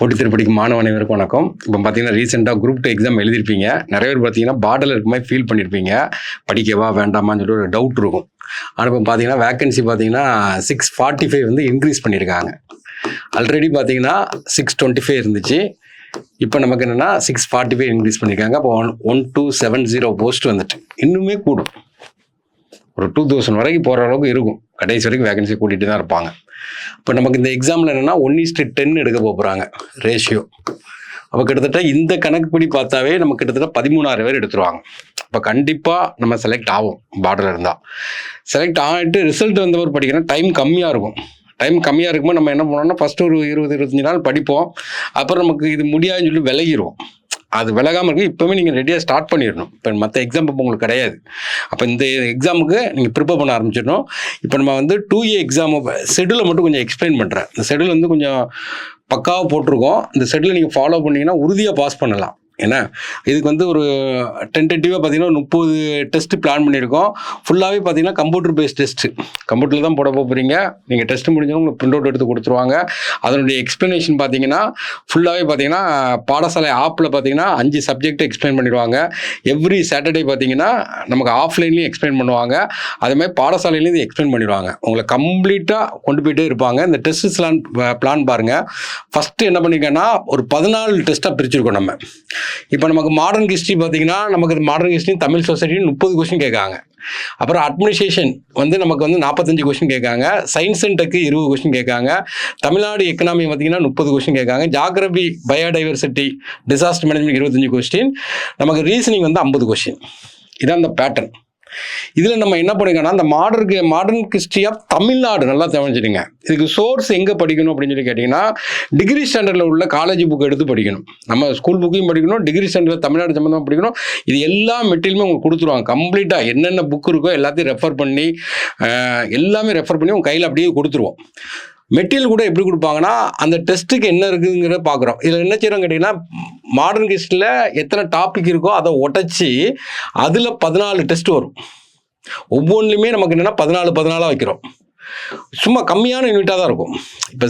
போட்டித் படிக்கும் மாணவ அனைவருக்கும் வணக்கம். இப்போ பார்த்தீங்கன்னா ரீசெண்டாக குரூப் 2 எக்ஸாம் எழுதிருப்பீங்க. நிறைய பேர் பார்த்தீங்கன்னா பார்டரில் இருக்க மாதிரி ஃபீல் பண்ணியிருப்பீங்க. படிக்கவா வேண்டாமான்னு சொல்லிட்டு ஒரு டவுட் இருக்கும். ஆனால் இப்போ பார்த்தீங்கன்னா வேக்கன்சி பார்த்தீங்கன்னா 645 வந்து இன்க்ரீஸ் பண்ணியிருக்காங்க. ஆல்ரெடி பார்த்தீங்கன்னா 625 இருந்துச்சு. இப்போ நமக்கு என்னென்னா 645 இன்க்ரீஸ் பண்ணியிருக்காங்க. அப்போ 1270 போஸ்ட் வந்துட்டு இன்னுமே கூடும். ஒரு 2000 வரைக்கும் போகிற அளவுக்கு இருக்கும். கடைசி வரைக்கும் வேகன்சி கூட்டிகிட்டு தான் இருப்பாங்க. இப்போ நமக்கு இந்த எக்ஸாமில் என்னென்னா 1:10 எடுக்க போகிறாங்க ரேஷியோ. அப்போ கிட்டத்தட்ட இந்த கணக்குப்படி பார்த்தாவே நம்ம கிட்டத்தட்ட 13,000 பேர் எடுத்துருவாங்க. இப்போ கண்டிப்பாக நம்ம செலக்ட் ஆகும். பார்டரில் இருந்தால் செலக்ட் ஆகிட்டு ரிசல்ட் வந்தவர் படிக்கிறோம். டைம் கம்மியாக இருக்கும். டைம் கம்மியாக இருக்கும்போது நம்ம என்ன பண்ணோம்னா ஃபஸ்ட்டு ஒரு 20-25 நாள் படிப்போம். அப்புறம் நமக்கு இது முடியாதுன்னு சொல்லி விலகிடுவோம். அது விலகாமல் இருக்கு. இப்போவே நீங்கள் ரெடியாக ஸ்டார்ட் பண்ணிடணும். இப்போ மற்ற எக்ஸாம் இப்போ உங்களுக்கு கிடையாது. அப்போ இந்த எக்ஸாமுக்கு நீங்கள் ப்ரிப்பேர் பண்ண ஆரம்பிச்சிடணும். இப்போ நம்ம வந்து 2A எக்ஸாம் ஷெடியூலை மட்டும் கொஞ்சம் எக்ஸ்பிளைன் பண்ணுறேன். இந்த ஷெடியூல் வந்து கொஞ்சம் பக்காவாக போட்டிருக்கோம். இந்த ஷெடியூலை நீங்கள் ஃபாலோ பண்ணிங்கன்னா உறுதியாக பாஸ் பண்ணலாம். ஏன்னா இதுக்கு வந்து ஒரு டென்டேட்டிவாக பார்த்தீங்கன்னா 30 டெஸ்ட்டு பிளான் பண்ணியிருக்கோம். ஃபுல்லாகவே பார்த்தீங்கன்னா கம்ப்யூட்டர் பேஸ்ட் டெஸ்ட்டு. கம்ப்யூட்டரில் தான் போட போகிறீங்க. நீங்கள் டெஸ்ட்டு முடிஞ்சவங்க உங்களுக்கு பிரிண்ட் அவுட் எடுத்து கொடுத்துருவாங்க. அதனுடைய எக்ஸ்ப்ளனேஷன் பார்த்தீங்கன்னா ஃபுல்லாகவே பார்த்தீங்கன்னா பாடசாலை ஆப்பில் பார்த்தீங்கன்னா 5 சப்ஜெக்ட் எக்ஸ்பிளைன் பண்ணிடுவாங்க. எவ்ரி சாட்டர்டே பார்த்தீங்கன்னா நமக்கு ஆஃப்லைன்லேயும் எக்ஸ்பிளைன் பண்ணுவாங்க. அதேமாதிரி பாடசாலையிலேயும் இது எக்ஸ்பிளைன் பண்ணிடுவாங்க. உங்களை கம்ப்ளீட்டாக கொண்டு போயிட்டே இருப்பாங்க. இந்த டெஸ்ட்ஸ்லாம் பிளான் பாருங்கள். ஃபஸ்ட்டு என்ன பண்ணியிருக்கேன்னா ஒரு 14 டெஸ்ட்டாக பிரிச்சுருக்கோம் நம்ம. இப்போ நமக்கு மாடர்ன் ஹிஸ்ட்ரி பார்த்தீங்கன்னா நமக்கு modern history Tamil society 30 question கேட்காங்க. அப்புறம் அட்மினிஸ்ட்ரேஷன் வந்து நமக்கு வந்து 45 கொஸ்டின் கேட்காங்க. சயின்ஸ் அண்ட் டெக்கு 20 கொஸ்டின் கேட்காங்க. தமிழ்நாடு எக்கனாமி பார்த்தீங்கன்னா 30 கொஸ்டின் கேட்காங்க. Geography, biodiversity, disaster management 25 question. நமக்கு ரீசனிங் வந்து 50 கொஸ்டின். இதான் அந்த பேட்டர்ன். இதில் நம்ம என்ன பண்ணிக்கோன்னா அந்த மாடர்ன் ஹிஸ்ட்ரி ஆஃப் தமிழ்நாடு நல்லா தெரிஞ்சுடுங்க. இதுக்கு சோர்ஸ் எங்கே படிக்கணும் அப்படின்னு சொல்லி கேட்டிங்கன்னா டிகிரி ஸ்டாண்டர்டில் உள்ள காலேஜ் புக் எடுத்து படிக்கணும். நம்ம ஸ்கூல் புக்கையும் படிக்கணும். டிகிரி ஸ்டாண்டர்டில் தமிழ்நாடு சம்மந்தமாக படிக்கணும். இது எல்லா மெட்டீரியலுமே உங்களுக்கு கொடுத்துருவாங்க. கம்ப்ளீட்டாக என்னென்ன புக் இருக்கோ எல்லாத்தையும் ரெஃபர் பண்ணி உங்கள் கையில் அப்படியே கொடுத்துருவோம். மெட்டீரியல் கூட எப்படி கொடுப்பாங்கன்னா அந்த டெஸ்ட்டுக்கு என்ன இருக்குதுங்கிறத பார்க்குறோம். இதில் என்ன செய்கிறோம் கேட்டிங்கன்னா மாடர்ன் ஹிஸ்ட்ரியில் எத்தனை டாபிக் இருக்கோ அதை உடச்சி அதில் 14 டெஸ்ட் வரும். ஒவ்வொன்றுலையுமே நமக்கு என்னென்னா 14 வைக்கிறோம். சும்மா கம்மியான யூனிட்டாக தான் இருக்கும். இப்போ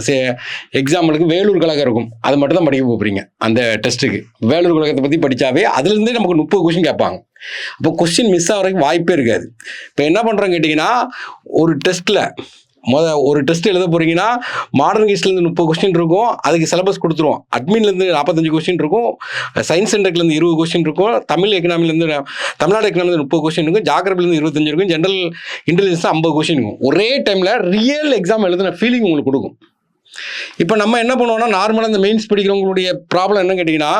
எக்ஸாம்பிளுக்கு வேலூர் கழகம் இருக்கும். அது மட்டும் தான் படிக்க போகிறீங்க. அந்த டெஸ்ட்டுக்கு வேலூர் கழகத்தை பற்றி படித்தாவே அதுலேருந்தே நமக்கு 30 கொஸ்டின் கேட்பாங்க. அப்போ கொஸ்டின் மிஸ் ஆகிறதுக்கு வாய்ப்பே இருக்காது. இப்போ என்ன பண்ணுறோன்னு கேட்டிங்கன்னா ஒரு டெஸ்ட்டில் ஒரு டெஸ்ட் எழுத போகிறீங்கன்னா மாடர்ன் ஹிஸ்ட்ரிலேருந்து 30 கொஸ்டின் இருக்கும். அதுக்கு சிலபஸ் கொடுத்துருவோம். அட்மின்லேருந்து 45 கொஸ்டின் இருக்கும். சயின்ஸ் அண்ட் டெக்லேருந்து 20 கொஸ்டின் இருக்கும். தமிழ்நாடு எக்கனாமிலேருந்து 30 கொஸ்டின் இருக்கும். ஜாகிரபிலேருந்து 25 இருக்கும். ஜென்ரல் இன்டெலிஜென்ஸ் 50 கொஸ்டின் இருக்கும். ஒரே டைமில் ரியல் எக்ஸாம் எழுதுன ஃபீலிங் உங்களுக்கு கொடுக்கும். இப்போ நம்ம என்ன பண்ணுவோம்னா நார்மலாக இந்த மெயின்ஸ் படிக்கிறவங்களுடைய ப்ராப்ளம் என்னன்னு கேட்டிங்கன்னா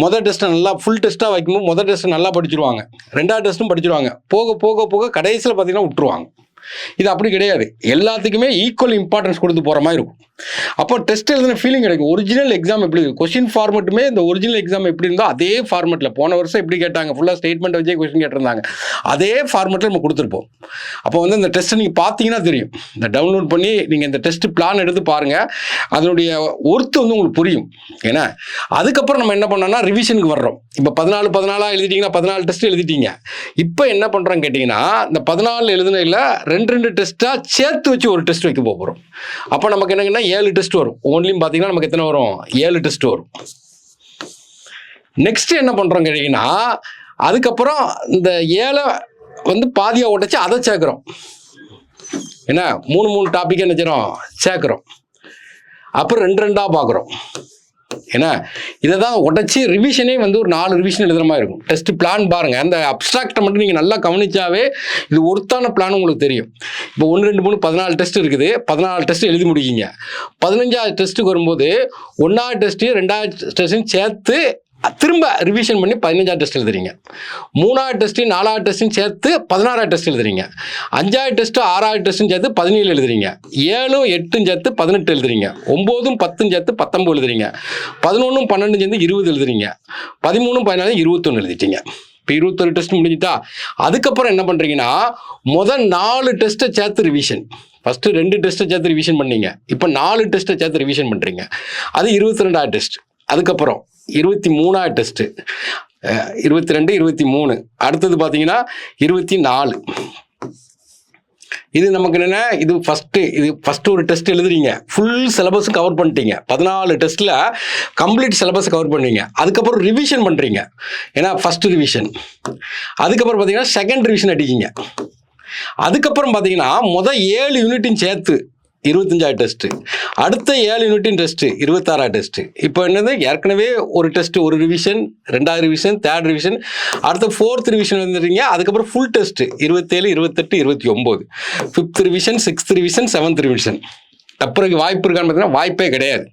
மொதல் டெஸ்ட்டை நல்லா ஃபுல் டெஸ்ட்டாக வைக்கும்போது மொதல் டெஸ்ட்டை நல்லா படிச்சிருவாங்க. 2வது டெஸ்ட்டும் படிச்சிருவாங்க. போக கடைசியில் பார்த்தீங்கன்னா விட்டுருவாங்க. இது அப்படி கிடையாது. எல்லாத்துக்குமே ஈக்குவல் இம்பார்ட்டன்ஸ் கொடுத்து போகிற மாதிரி இருக்கும். அப்போ டெஸ்ட் எழுதுன ஃபீலிங் கிடைக்கும். ஒரிஜினல் எக்ஸாம் எப்படி இருக்கும், கொஸ்டின் ஃபார்மெட்டுமே இந்த ஒரிஜினல் எக்ஸாம் எப்படி இருந்தோ அதே ஃபார்மெட்டில் போன வருஷம் எப்படி கேட்டாங்க ஃபுல்லாக ஸ்டேட்மெண்ட் வச்சே கொஸ்டின் கேட்டிருந்தாங்க. அதே ஃபார்மெட்டில் நம்ம கொடுத்துருப்போம். அப்போ வந்து இந்த டெஸ்ட்டை நீங்கள் பார்த்தீங்கன்னா தெரியும். இந்த டவுன்லோட் பண்ணி நீங்கள் இந்த டெஸ்ட் பிளான் எடுத்து பாருங்கள். அதனுடைய ஒர்த்து வந்து உங்களுக்கு புரியும். ஏன்னா அதுக்கப்புறம் நம்ம என்ன பண்ணோம்னா ரிவிஷனுக்கு வர்றோம். இப்போ 14 எழுதிட்டீங்கன்னா 14 டெஸ்ட் எழுதிட்டீங்க. இப்போ என்ன பண்ணுறோன்னு கேட்டிங்கன்னா இந்த 14 எழுதுனதில் 2 டெஸ்ட்டாக சேர்த்து வச்சு ஒரு டெஸ்ட் வைக்க போகிறோம். அப்போ நமக்கு என்னங்கன்னா 7 டெஸ்ட் வரும். ஒன்லையும் பார்த்தீங்கன்னா நமக்கு எத்தனை வரும், 7 டெஸ்ட் வரும். நெக்ஸ்ட் என்ன பண்ணுறோம் கேட்டிங்கன்னா அதுக்கப்புறம் இந்த 7 வந்து பாதியாக உடைச்சி அதை சேர்க்குறோம். ஏன்னா 3 டாபிக் என்ன செய்கிறோம் சேர்க்குறோம். அப்புறம் 2 பார்க்குறோம். ஏன்னா இதை தான் உடச்சி ரிவிஷனே வந்து ஒரு 4 ரிவிஷன் எழுதுகிற மாதிரி இருக்கும். டெஸ்ட் பிளான் பாருங்கள். அந்த அப்ஸ்ட்ராக்டை மட்டும் நீங்கள் நல்லா கவனிச்சாவே இது ஒருத்தான பிளான் உங்களுக்கு தெரியும். இப்போ 1, 2, 3 14 டெஸ்ட் இருக்குது. 14 டெஸ்ட் எழுதி முடிக்கிங்க. 15வது டெஸ்ட்டுக்கு வரும்போது 1வது டெஸ்ட்டையும் 2வது டெஸ்ட்டையும் சேர்த்து திரும்ப ரிவிஷன் பண்ணி 15வது டெஸ்ட் எழுதுறீங்க. 3வது டெஸ்ட்டையும் 4வது டெஸ்ட்டையும் சேர்த்து 16வது டெஸ்ட் எழுதுறீங்க. 5வது டெஸ்ட்டு 6வது டெஸ்ட்டும் சேர்த்து 17 எழுதுறீங்க. 7, 8 சேர்த்து 18 எழுதுறீங்க. 9, 10 சேர்த்து 19 எழுதுறீங்க. 11, 12 சேர்த்து 20 எழுதுறீங்க. 13, 14, 21 எழுதிட்டீங்க. இப்போ 21 டெஸ்ட் முடிஞ்சுட்டா அதுக்கப்புறம் என்ன பண்ணுறீங்கன்னா முதல் 4 டெஸ்ட்டை சேர்த்து ரிவிஷன். ஃபஸ்ட்டு 2 டெஸ்ட்டை சேர்த்து ரிவிஷன் பண்ணீங்க. இப்போ 4 டெஸ்ட்டை சேர்த்து ரிவிஷன் பண்ணுறீங்க. அது 22வது டெஸ்ட். அதுக்கப்புறம் 23வது டெஸ்ட்டு 22, 23. அடுத்தது பார்த்தீங்கன்னா 24. இது நமக்கு என்ன, இது ஃபஸ்ட்டு ஒரு டெஸ்ட் எழுதுறீங்க, ஃபுல் சிலபஸ் கவர் பண்ணிட்டீங்க, 14 டெஸ்ட்டில் கம்ப்ளீட் சிலபஸ் கவர் பண்ணுவீங்க. அதுக்கப்புறம் ரிவிஷன் பண்ணுறீங்க, ஏன்னா ஃபஸ்ட்டு ரிவிஷன், அதுக்கப்புறம் பார்த்தீங்கன்னா செகண்ட் ரிவிஷன் அடிக்கிங்க. அதுக்கப்புறம் பார்த்தீங்கன்னா 7 யூனிட்டையும் சேர்த்து 25 டெஸ்ட்டு, அடுத்த 7 யூனிட்டின் டெஸ்ட்டு 26 டெஸ்ட்டு. இப்போ என்னது, ஏற்கனவே ஒரு டெஸ்ட், ஒரு ரிவிஷன், 2வது ரிவிஷன், 3rd ரிவிஷன், அடுத்த 4th ரிவிஷன் வந்துடுறீங்க. அதுக்கப்புறம் full test 27, 28, 29, 5th revision, 6th revision, 7th revision. தப்புறதுக்கு வாய்ப்பு இருக்கான்னு பார்த்தீங்கன்னா வாய்ப்பே கிடையாது.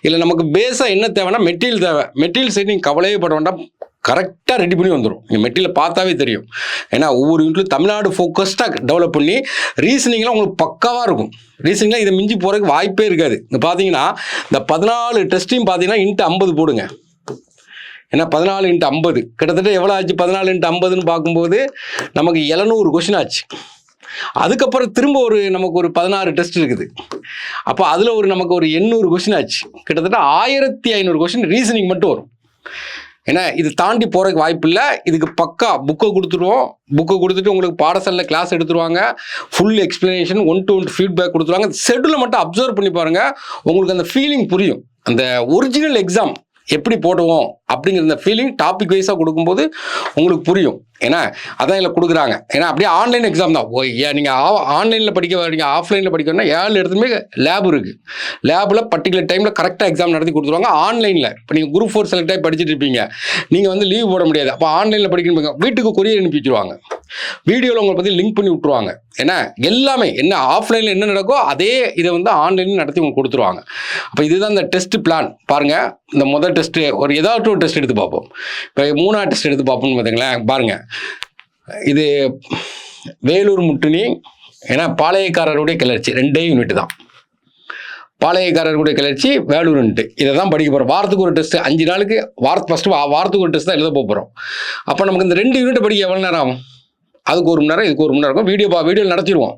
இல்லை நமக்கு பேஸாக என்ன தேவைன்னா மெட்டீரியல் தேவை. மெட்டீரியல் சைடு நீங்கள் கவலையே பட வேண்டாம், கரெக்டாக ரெடி பண்ணி வந்துடும். நீங்கள் மெட்டீரியல் பார்த்தாவே தெரியும். ஏன்னா ஒவ்வொரு யூனிட்லையும் தமிழ்நாடு ஃபோக்கஸ்டாக டெவலப் பண்ணி ரீசனிங்லாம் உங்களுக்கு பக்காவாக இருக்கும். ரீசனிங்லாம் இதை மிஞ்சி போகிறதுக்கு வாய்ப்பே இருக்காது. இங்கே பார்த்தீங்கன்னா இந்த 14 டெஸ்ட்டையும் பார்த்தீங்கன்னா இன்ட்டு 50 போடுங்க. ஏன்னா 14 × 50 கிட்டத்தட்ட எவ்வளோ ஆச்சு? 14 × 50ன்னு பார்க்கும்போது நமக்கு 700 கொஷின் ஆச்சு. அதுக்கப்புறம் திரும்ப நமக்கு ஒரு 16 டெஸ்ட் இருக்குது. அப்போ அதில் நமக்கு ஒரு 800 கொஷின் ஆச்சு. கிட்டத்தட்ட 1500 கொஷின் ரீசனிங் மட்டும் வரும். ஏன்னா இது தாண்டி போகிறதுக்கு வாய்ப்பு இல்லை. இதுக்கு பக்கா புக்கை கொடுத்துருவோம். புக்கை கொடுத்துட்டு உங்களுக்கு பாடசாலையில் கிளாஸ் எடுத்துருவாங்க. ஃபுல் எக்ஸ்ப்ளனேஷன், 1-to-1 ஃபீட்பேக் கொடுத்துருவாங்க. ஷெட்யூலை மட்டும் அப்சர்வ் பண்ணி பாருங்கள், உங்களுக்கு அந்த ஃபீலிங் புரியும். அந்த ஒரிஜினல் எக்ஸாம் எப்படி போடுவோம் அப்படிங்கிற அந்த ஃபீலிங் டாபிக் வைஸாக கொடுக்கும்போது உங்களுக்கு புரியும். ஏன்னா அதான் இதில் கொடுக்குறாங்க. ஏன்னா அப்படியே ஆன்லைன் எக்ஸாம் தான். நீங்கள் ஆன்லைனில் படிக்க வரீங்க, ஆஃப்லைனில் படிக்கணும்னா 7 இடத்துலையுமே லேப் இருக்குது. லேபில் பர்டிகுலர் டைமில் கரெக்டாக எக்ஸாம் நடத்தி கொடுத்துருவாங்க. ஆன்லைனில் இப்போ நீங்கள் குரூப் 4 செலக்ட் ஆகி படிச்சுட்டு இருப்பீங்க, நீங்கள் வந்து லீவ் போட முடியாது. அப்போ ஆன்லைனில் படிக்கணும், வீட்டுக்கு கொரியர் அனுப்பி வச்சுருவாங்க. வீடியோவில் உங்களை பற்றி லிங்க் பண்ணி விட்ருவாங்க. ஏன்னா எல்லாமே என்ன ஆஃப்லைனில் என்ன நடக்கோ அதே இதை வந்து ஆன்லைனில் நடத்தி உங்களுக்கு கொடுத்துருவாங்க. அப்போ இதுதான் இந்த டெஸ்ட் பிளான். பாருங்கள், இந்த முதல் டெஸ்ட்டு ஏதாவது ஒரு டெஸ்ட் எடுத்து பார்ப்போம். இப்போ 3வது டெஸ்ட் எடுத்து பார்ப்போம்னு பார்த்தீங்களேன். பாருங்கள், இது வேலூர் முட்டினி, ஏன்னா பாளையக்காரருடைய கிளர்ச்சி 2 யூனிட் தான். பாளையக்காரருடைய கிளர்ச்சி, வேலூர்ன்ட்டு இதை தான் படிக்க போகிறோம். வாரத்துக்கு ஒரு டெஸ்ட்டு, 5 நாளுக்கு வாரத்துக்கு ஒரு டெஸ்ட் தான் எழுத போகிறோம். அப்போ நமக்கு இந்த 2 யூனிட்டை படிக்க எவ்வளோ நேரம் ஆகும்? அதுக்கு 1 மணி நேரம், இதுக்கு 1 மணி நேரம் இருக்கும். வீடியோவில் நடத்திடுவோம்.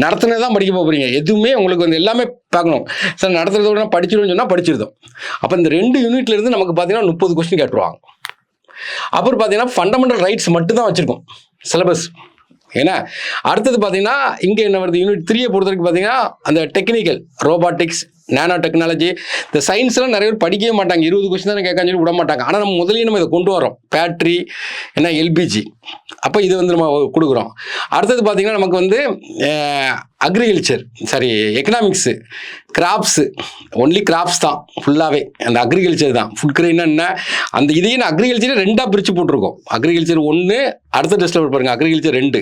நடத்துனது தான் படிக்க போகிறீங்க. எதுவுமே உங்களுக்கு வந்து எல்லாமே பார்க்கணும். சார் நடத்துறதோட படிச்சிடும்னு சொன்னால் படிச்சிருந்தோம். அப்போ இந்த 2 யூனிட்லேருந்து நமக்கு பார்த்தீங்கன்னா 30 கொஸ்டின் கேட்டுருவாங்க. அப்புறம் பார்த்தீங்கன்னா ஃபண்டமெண்டல் ரைட்ஸ் மட்டும் தான் வச்சுருக்கோம் சிலபஸ். ஏன்னா அடுத்தது பார்த்தீங்கன்னா இங்கே என்ன வருது, யூனிட் 3 பொறுத்த வரைக்கும் பார்த்தீங்கன்னா அந்த டெக்னிக்கல், ரோபாட்டிக்ஸ், நானோ டெக்னாலஜி, இந்த சயின்ஸ்லாம் நிறைய பேர் படிக்கவே மாட்டாங்க. 20 கொஸ்டின் தானே கேட்கான்னு சொல்லி விட மாட்டாங்க. ஆனால் நம்ம முதலே நம்ம இதை கொண்டு வரோம். பேட்ரி, ஏன்னா எல்பிஜி, அப்போ இது வந்து நம்ம கொடுக்குறோம். அடுத்தது பார்த்தீங்கன்னா நமக்கு வந்து agriculture, economics, crops, only crops தான் ஃபுல்லாகவே. அந்த அக்ரிகல்ச்சர் தான். ஃபுட் கிரெயின்னா என்ன, அந்த இதையும் அக்ரிகல்ச்சரை 2ஆக பிரித்து போட்டிருக்கோம். அக்ரிகல்ச்சர் 1, அடுத்த டெஸ்ட்டில் பாருங்க அக்ரிகல்ச்சர் 2.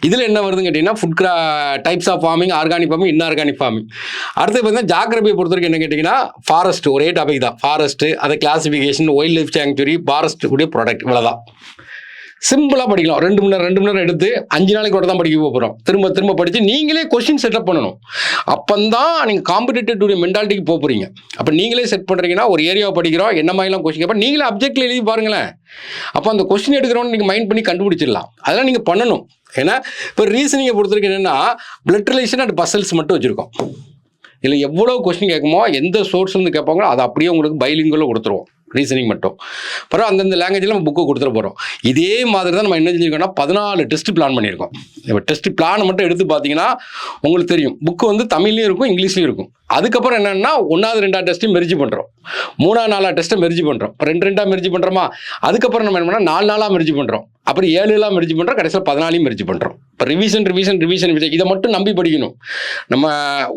இதில் என்ன வருதுன்னு கேட்டிங்கன்னா food types of farming, organic farming, inorganic farming. அடுத்து பார்த்தீங்கன்னா ஜாகிரபியை பொறுத்த வரைக்கும் என்ன கேட்டிங்கன்னா ஃபாரஸ்ட் ஒரே டாபிக் தான். ஃபாரஸ்ட்டு, அதை classification, wild life sanctuary, forest உடைய ப்ராடக்ட், இவ்வளோதான். சிம்பிளாக படிக்கலாம். 2 மணி நேரம் எடுத்து 5 நாளைக்கு கூட தான் படிக்க போகிறோம். திரும்ப படித்து நீங்களே கொஸ்டின் செட்டப் பண்ணணும். அப்போ தான் நீங்கள் காம்படிட்டிவ் மென்டாலிட்டிக்கு போகிறீங்க. அப்போ நீங்களே செட் பண்ணுறீங்கன்னா ஒரு ஏரியாவை படிக்கிறோம், என்ன மாதிரிலாம் கொஸ்டின் கேட்போம், நீங்களே அப்ஜெக்டில் எழுதி பாருங்களேன். அப்போ அந்த கொஸ்டின் எடுக்கிறோன்னு நீங்கள் மைண்ட் பண்ணி கண்டுபிடிச்சிடலாம். அதெல்லாம் நீங்கள் பண்ணணும். ஏன்னா இப்போ ரீசனிங்கை பொறுத்த வரைக்கும் என்னென்னா பிளட் ரிலேஷன் அண்ட் பசல்ஸ் மட்டும் வச்சுருக்கோம். இல்லை எவ்வளோ கொஸ்டின் கேட்குமோ, எந்த சோர்ஸ்லேருந்து கேட்பாங்களோ அதை அப்படியே உங்களுக்கு பைலிங்குள்ள கொடுத்துருவோம். ரீசனிங் மட்டும் பரவாயில்ல, அந்தந்த லாங்குவேஜில் நம்ம புக்கு கொடுத்துட போகிறோம். இதே மாதிரி தான் நம்ம என்ன செஞ்சுருக்கோம்னா 14 டெஸ்ட் பிளான் பண்ணியிருக்கோம். இப்போ டெஸ்ட் பிளானை மட்டும் எடுத்து பார்த்தீங்கன்னா உங்களுக்கு தெரியும். புக்கு வந்து தமிழ்லையும் இருக்கும், இங்கிலீஷ்லையும் இருக்கும். அதுக்கப்புறம் என்னென்னா 1வது 2வது டெஸ்ட்டையும் மெர்ஜி பண்ணுறோம், 3வது 4வது டெஸ்ட்டை மெர்ஜி பண்ணுறோம். இப்போ 2 மெர்ஜி பண்ணுறோமா, அதுக்கப்புறம் நம்ம என்ன பண்ணால் 4 மெர்ஜி பண்ணுறோம், அப்புறம் 7 மெர்ஜி பண்ணுறோம், கடைசியில் 14 மெர்ஜி பண்ணுறோம். இப்போ ரிவிஷன் இதை மட்டும் நம்பி படிக்கணும். நம்ம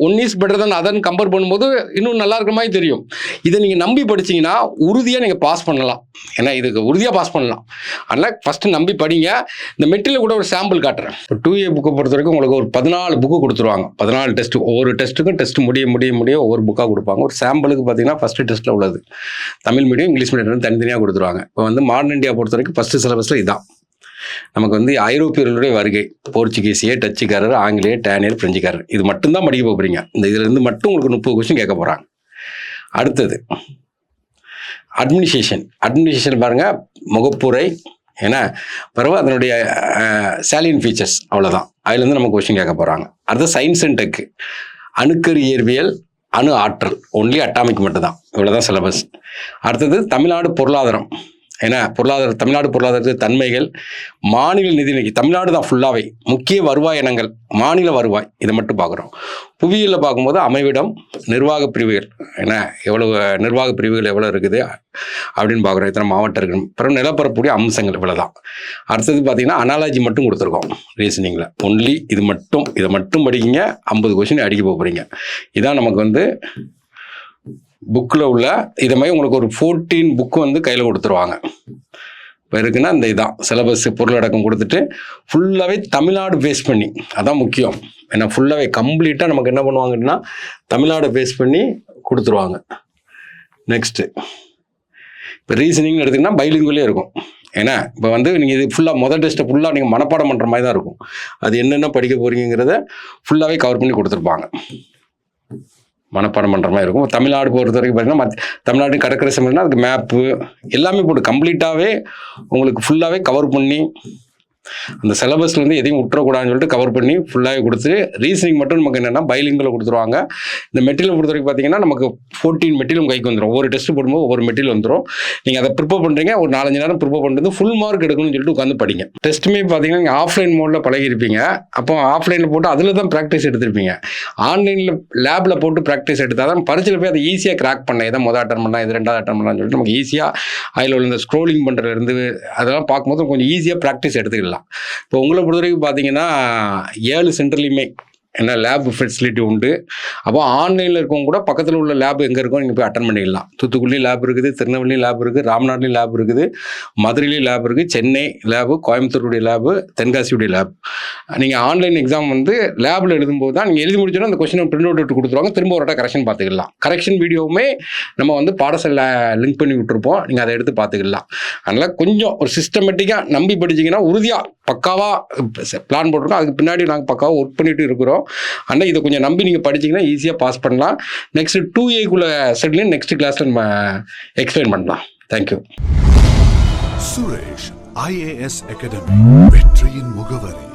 1 இஸ் பெட்டர் தென் அதர்னு கம்பேர் பண்ணும்போது இன்னும் நல்லா இருக்கிற மாதிரி தெரியும். இதை நீங்கள் நம்பி படிச்சிங்கன்னா உறுதியாக நீங்கள் பாஸ் பண்ணலாம். ஏன்னா இதுக்கு உறுதியாக பாஸ் பண்ணலாம். அதனால் ஃபஸ்ட்டு நம்பி படிங்க. இந்த மெட்டீரியல் கூட ஒரு சாம்பிள் காட்டுறேன். இப்போ 2A புக்கை பொறுத்த வரைக்கும் உங்களுக்கு ஒரு 14 புக்கு கொடுத்துருவாங்க. 14 டெஸ்ட்டு, ஒவ்வொரு டெஸ்ட்டுக்கும் டெஸ்ட் முடிய ஒவ்வொரு புக்காக கொடுப்பாங்க. ஒரு சாம்பிளுக்கு பார்த்தீங்கன்னா ஃபஸ்ட்டு டெஸ்ட்டில் உள்ளது தமிழ் மீடியம், இங்கிலீஷ் மீடியம் தனித்தனியாக கொடுத்துருவாங்க. இப்போ வந்து மாடர்ன் இந்தியா பொறுத்த வரைக்கும் ஃபஸ்ட்டு சிலபஸில் இதுதான். நமக்கு வந்து ஐரோப்பியர்களுடைய வருகை, போர்ச்சுகீசிய, டச்சுக்காரர், ஆங்கிலேயர், டேனியர், பிரெஞ்சுக்காரர், இது மட்டும்தான் படிக்க போகிறீங்க. இந்த இதிலிருந்து மட்டும் உங்களுக்கு 30 கொஸ்டின் கேட்க போகிறாங்க. அடுத்தது அட்மினிஸ்ட்ரேஷன் பாருங்கள், முகப்புரை, ஏன்னா பிறகு அதனுடைய சேலியன் ஃபீச்சர்ஸ், அவ்வளோதான். அதுலேருந்து நம்ம கொஸ்டின் கேட்க போகிறாங்க. அடுத்து சயின்ஸ் அண்ட் டெக்கு, அணுக்கரு இயற்பியல், அணு ஆற்றல், ஒன்லி அட்டாமிக் மட்டும் தான், இவ்வளோதான் சிலபஸ். அடுத்தது தமிழ்நாடு பொருளாதாரம், ஏன்னா தமிழ்நாடு பொருளாதாரத்து தன்மைகள், மாநில நிதிநிலை, தமிழ்நாடு தான் ஃபுல்லாகவே முக்கிய வருவாய் இனங்கள், மாநில வருவாய், இதை மட்டும் பார்க்குறோம். புவியியலில் பார்க்கும்போது அமைவிடம், நிர்வாக பிரிவுகள், ஏன்னா எவ்வளோ நிர்வாக பிரிவுகள் எவ்வளோ இருக்குது அப்படின்னு பார்க்குறோம். இத்தனை மாவட்டம் இருக்குது. அப்புறம் நிலப்பரப்புடைய அம்சங்கள் இவ்வளோ தான். அடுத்தது பார்த்தீங்கன்னா அனாலஜி மட்டும் கொடுத்துருக்கோம் ரீசனிங்கில். ஒன்லி இதை மட்டும் படிக்கிங்க, 50 கொஸ்டின் அடிக்க போகிறீங்க. இதான் நமக்கு புக்கில் உள்ள இதை மாதிரி உங்களுக்கு ஒரு 14 புக்கு கையில் கொடுத்துருவாங்க. இப்போ இருக்குன்னா இந்த இதான் சிலபஸ் பொருளடக்கம் கொடுத்துட்டு ஃபுல்லாகவே தமிழ்நாடு பேஸ் பண்ணி, அதான் முக்கியம். ஏன்னா ஃபுல்லாகவே கம்ப்ளீட்டாக நமக்கு என்ன பண்ணுவாங்கன்னா தமிழ்நாடு பேஸ் பண்ணி கொடுத்துருவாங்க. நெக்ஸ்ட்டு இப்போ ரீசனிங்னு எடுத்திங்கன்னா பைலிங்குவலே இருக்கும். ஏன்னா இப்போ நீங்கள் இது ஃபுல்லாக முதல் டெஸ்ட்டை ஃபுல்லாக நீங்கள் மனப்பாடம் பண்ணுற மாதிரி தான் இருக்கும். அது என்னென்ன படிக்க போகிறீங்கிறத ஃபுல்லாகவே கவர் பண்ணி கொடுத்துருப்பாங்க. மனப்பாடம் பண்ணுற மாதிரி இருக்கும். தமிழ்நாடு பொறுத்த வரைக்கும் பார்த்தீங்கன்னா தமிழ்நாடு கடற்கரை சமையல்னா அதுக்கு மேப்பு எல்லாமே போட்டு கம்ப்ளீட்டாகவே உங்களுக்கு ஃபுல்லாகவே கவர் பண்ணி அந்த சிலபஸ்லேருந்து எதையும் விட்டுறக்கூடாதுன்னு சொல்லிட்டு கவர் பண்ணி ஃபுல்லாகவே கொடுத்து ரீசனிங் மட்டும் நமக்கு என்னென்னா பைலிங்கில் கொடுத்துருவாங்க. இந்த மெட்டீரியல் பொறுத்த வரைக்கும் பார்த்தீங்கன்னா நமக்கு 14 மெட்டீரியல் கைக்கு வந்துடும். ஒவ்வொரு டெஸ்ட் போடும்போது ஒவ்வொரு மெட்டீரியல் வந்துடும். நீங்கள் அதை ப்ரிப்பேர் பண்ணுறீங்க, ஒரு 4-5 நேரம் ப்ரிப்பேர் பண்ணுறது ஃபுல் மார்க் எடுக்கணும்னு சொல்லிட்டு உட்காந்து படிங்க. டெஸ்ட்டுமே பார்த்தீங்கன்னா நீங்கள் ஆஃப்லைன் மோடில் பழகிருப்பீங்க. அப்போ ஆஃப்லைனில் போட்டு அதில் தான் ப்ராக்டிஸ் எடுத்திருப்பீங்க. ஆன்லைனில் லேபில் போட்டு ப்ராக்டிஸ் எடுத்தால் தான் பரிட்சையில் போய் அதை ஈஸியாக கிராக் பண்ண, இதை முதல் அட்டன் பண்ணலாம், இது 2வது அட்டன் பண்ணலாம்னு சொல்லிட்டு நமக்கு ஈஸியாக அதில் உள்ள இந்த ஸ்க்ரோலிங் பண்ணுறதுலேருந்து அதெல்லாம் பார்க்கும்போது கொஞ்சம் ஈஸியாக ப்ராக்டிஸ் எடுத்துக்கலாம். இப்போ உங்களை பொறுத்த வரைக்கும் பார்த்தீங்கன்னா 7 சென்டர்லையுமே என்ன லேப் ஃபெசிலிட்டி உண்டு. அப்போ ஆன்லைனில் இருக்கவங்க கூட பக்கத்தில் உள்ள லேப் எங்கே இருக்கோ நீங்கள் போய் அட்டன் பண்ணிடலாம். தூத்துக்குடியும் லேப் இருக்குது, திருநெல்வேலியும் லேப் இருக்குது, ராம்நாட்லேயும் லேப் இருக்குது, மதுரையிலையும் லேப் இருக்குது, சென்னை லேபு, கோயம்புத்தூருடைய லேபு, தென்காசியுடைய லேப். நீங்கள் ஆன்லைன் எக்ஸாம் லேபில் எழுதும்போது தான் நீங்கள் எழுதி முடிச்சோன்னா அந்த கொஸ்டினை பிரிண்ட் அவுட் எடுத்து கொடுத்துருவாங்க. திரும்ப ஒரு கரெக்ஷன் பார்த்துக்கலாம். கரெக்ஷன் வீடியோவுமே நம்ம பாடசாலை லிங்க் பண்ணி விட்டுருப்போம். நீங்கள் அதை எடுத்து பார்த்துக்கலாம். அதனால் கொஞ்சம் ஒரு சிஸ்டமேட்டிக்காக நம்பி படிச்சிங்கன்னா உறுதியாக பக்காவாக பிளான் போட்டிருக்கோம். அதுக்கு பின்னாடி நாங்கள் பக்காவாக ஒர்க் பண்ணிட்டு இருக்கிறோம். ஆனால் இதை கொஞ்சம் நம்பி நீங்கள் படிச்சிங்கன்னா ஈஸியாக பாஸ் பண்ணலாம். நெக்ஸ்ட் 2A செட்லையும் நெக்ஸ்ட் கிளாஸில் நம்ம எக்ஸ்பிளைன் பண்ணலாம். தேங்க்யூ. சுரேஷ் IAS அகாடமி, வெற்றியின் முகவரி.